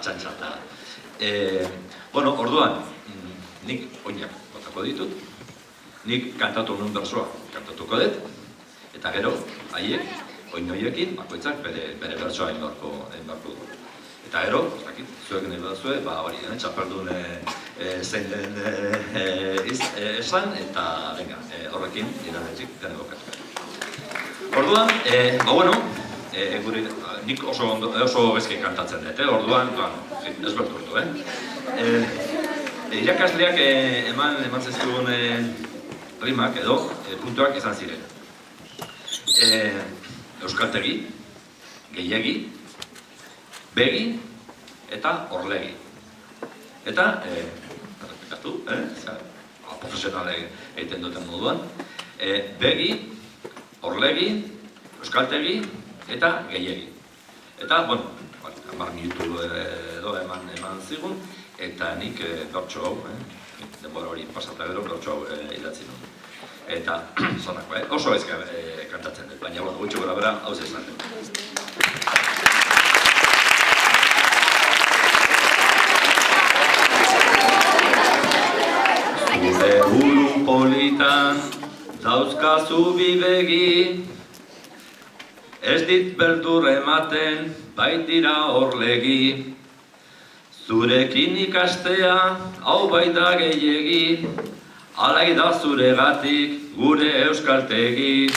txantxata. Bueno, orduan, nik oinak botako ditut, nik kantatu nuen bersoa kantatuko dut, eta gero, haiek, oin horiekin, bakoitzak bere bersoa egin beharko du. Eta gero, zuek nahi badazue, hori, txapeldun zein den esan, eta horrekin, iranetik, dene bokatu. Orduan, bueno, nik oso bezki kantatzen dut, orduan, ez berturtu, irakasleak eman zezkigun rimak edo puntuak izan ziren. Euskaltegi, gehiegi, begi eta orlegi. Eta, errepikatu, profesionale egiten duten moduan, begi, orlegi, euskaltegi eta gehiegi. Eta, bueno, 10 minutu edo eman zigun, eta nik bertso hau, denbora hori pasata gero bertso hau idatzi nuen. Eta, zonako, oso ezka kantatzen dut, baina, bueno, gutxo gara bera, hau zezaten. Zure buru politan dauzkazu bi begi, ez dit beldur ematen baitira orlegi. Zurekin ikastea hau baita gehiegi, alai da zuregatik gure euskaltegi.